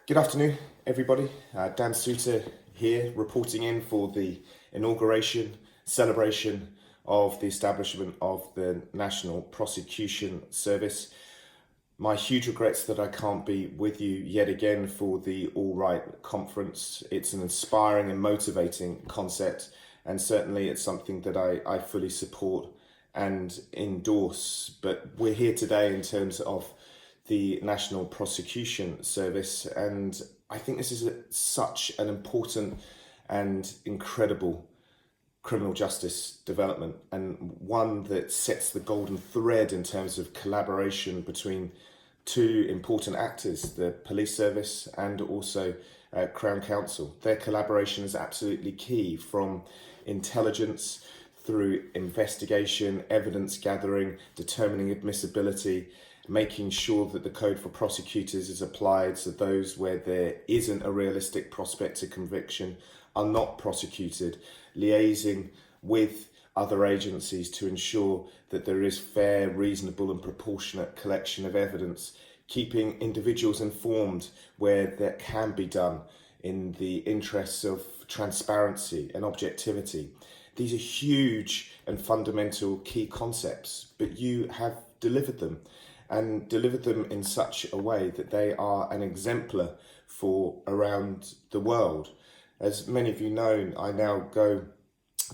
Good afternoon, everybody. Dan Suter here, reporting in for the inauguration celebration of the establishment of the National Prosecution Service. My huge regrets that I can't be with you yet again for the All Right conference. It's an inspiring and motivating concept, and certainly it's something that I fully support and endorse. But we're here today in terms of the National Prosecution Service, and I think this is such an important and incredible criminal justice development, and one that sets the golden thread in terms of collaboration between two important actors, the police service and also Crown Counsel. Their collaboration is absolutely key, from intelligence through investigation, evidence gathering, determining admissibility, making sure that the code for prosecutors is applied so those where there isn't a realistic prospect of conviction are not prosecuted, liaising with other agencies to ensure that there is fair, reasonable and proportionate collection of evidence, keeping individuals informed where that can be done in the interests of transparency and objectivity. These are huge and fundamental key concepts, but you have delivered them, and delivered them in such a way that they are an exemplar for around the world. As many of you know, I now go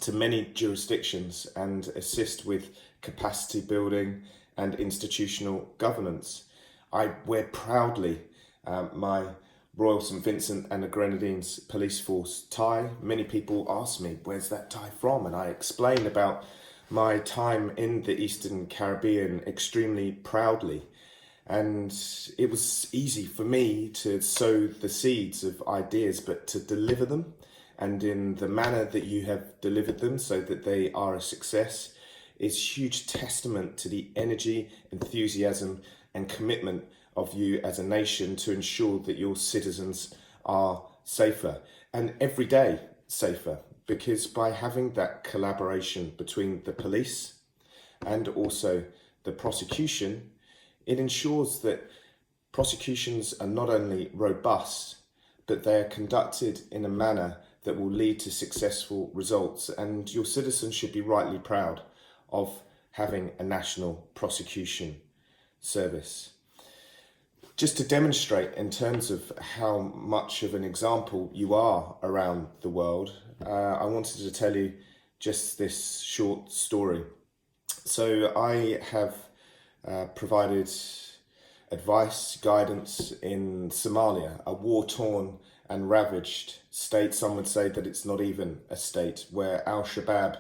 to many jurisdictions and assist with capacity building and institutional governance. I wear proudly my Royal St Vincent and the Grenadines Police Force tie. Many people ask me, where's that tie from? And I explain about my time in the Eastern Caribbean extremely proudly. And it was easy for me to sow the seeds of ideas, but to deliver them, and in the manner that you have delivered them so that they are a success, is huge testament to the energy, enthusiasm and commitment of you as a nation to ensure that your citizens are safer, and every day safer. Because by having that collaboration between the police and also the prosecution, it ensures that prosecutions are not only robust, but they are conducted in a manner that will lead to successful results. And your citizens should be rightly proud of having a national prosecution service. Just to demonstrate in terms of how much of an example you are around the world, I wanted to tell you just this short story. So I have provided advice, guidance in Somalia, a war-torn and ravaged state. Some would say that it's not even a state, where Al-Shabaab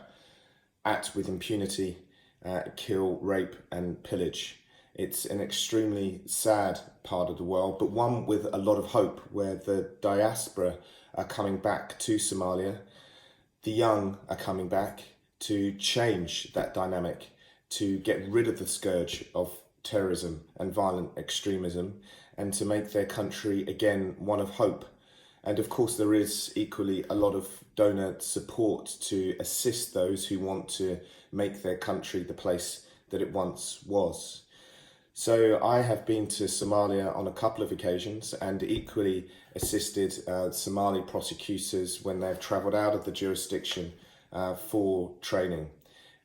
act with impunity, kill, rape and pillage. It's an extremely sad part of the world, but one with a lot of hope, where the diaspora are coming back to Somalia. The young are coming back to change that dynamic, to get rid of the scourge of terrorism and violent extremism, and to make their country again one of hope. And of course, there is equally a lot of donor support to assist those who want to make their country the place that it once was. So I have been to Somalia on a couple of occasions, and equally assisted Somali prosecutors when they've travelled out of the jurisdiction for training.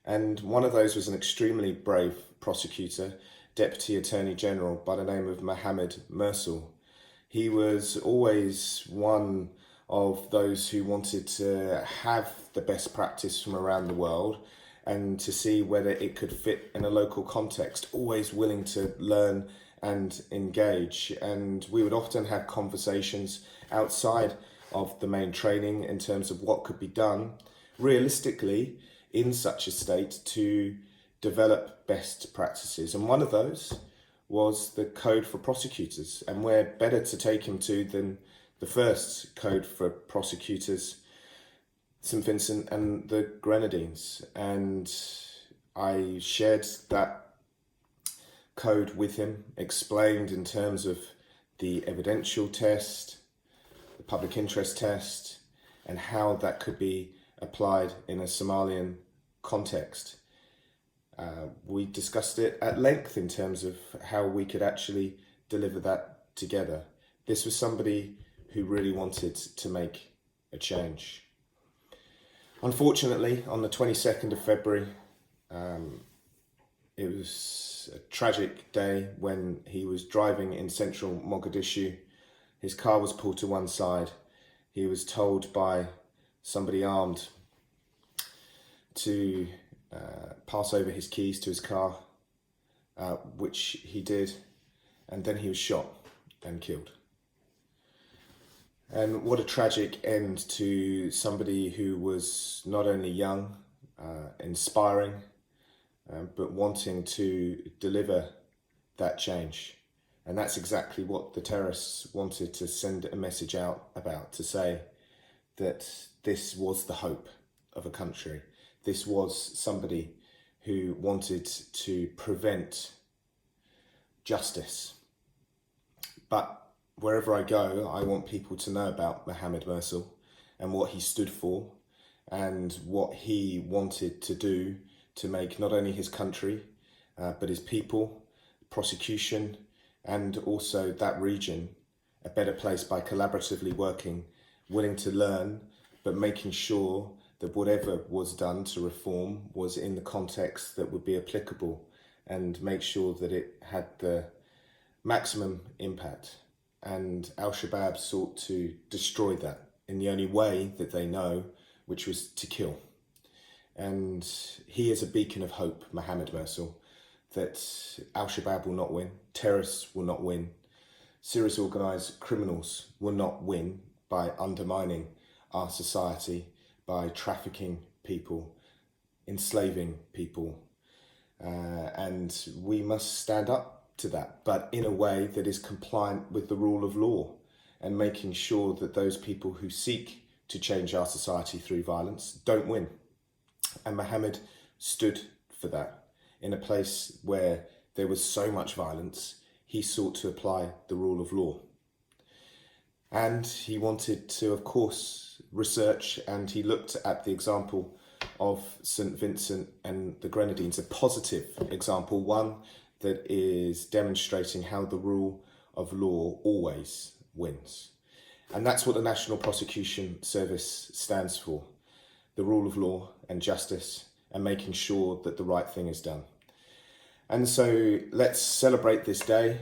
And one of those was an extremely brave prosecutor, Deputy Attorney General by the name of Mohammed Mursal. He was always one of those who wanted to have the best practice from around the world and to see whether it could fit in a local context, always willing to learn and engage. And we would often have conversations outside of the main training in terms of what could be done realistically in such a state to develop best practices. And one of those was the code for prosecutors. And where better to take him to than the first code for prosecutors, St Vincent and the Grenadines. And I shared that code with him, explained in terms of the evidential test, the public interest test, and how that could be applied in a Somalian context. We discussed it at length in terms of how we could actually deliver that together. This was somebody who really wanted to make a change. Unfortunately, on the 22nd of February, it was a tragic day when he was driving in central Mogadishu. His car was pulled to one side. He was told by somebody armed to pass over his keys to his car, which he did, and then he was shot and killed. And what a tragic end to somebody who was not only young, inspiring, but wanting to deliver that change. And that's exactly what the terrorists wanted to send a message out about, to say that this was the hope of a country. This was somebody who wanted to prevent justice. But wherever I go, I want people to know about Mohammed Mursal and what he stood for and what he wanted to do to make not only his country, but his people, prosecution, and also that region a better place by collaboratively working, willing to learn, but making sure that whatever was done to reform was in the context that would be applicable and make sure that it had the maximum impact. And Al-Shabaab sought to destroy that in the only way that they know, which was to kill. And he is a beacon of hope, Mohammed Mursal, that Al-Shabaab will not win, terrorists will not win, serious organised criminals will not win by undermining our society, by trafficking people, enslaving people. And we must stand up to that, but in a way that is compliant with the rule of law, and making sure that those people who seek to change our society through violence don't win. And Mohammed stood for that. In a place where there was so much violence, he sought to apply the rule of law. And he wanted to, of course, research, and he looked at the example of St. Vincent and the Grenadines, a positive example, one that is demonstrating how the rule of law always wins. And that's what the National Prosecution Service stands for, the rule of law and justice, and making sure that the right thing is done. And so let's celebrate this day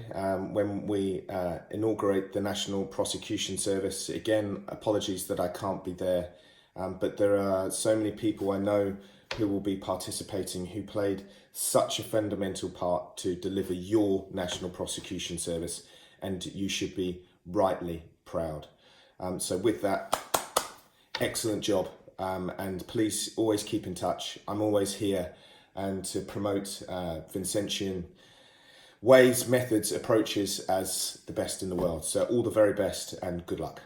when we inaugurate the National Prosecution Service. Again, apologies that I can't be there, but there are so many people I know who will be participating who played such a fundamental part to deliver your National Prosecution Service, and you should be rightly proud. So with that, excellent job, and please always keep in touch. I'm always here and to promote Vincentian ways, methods, approaches as the best in the world. So all the very best and good luck.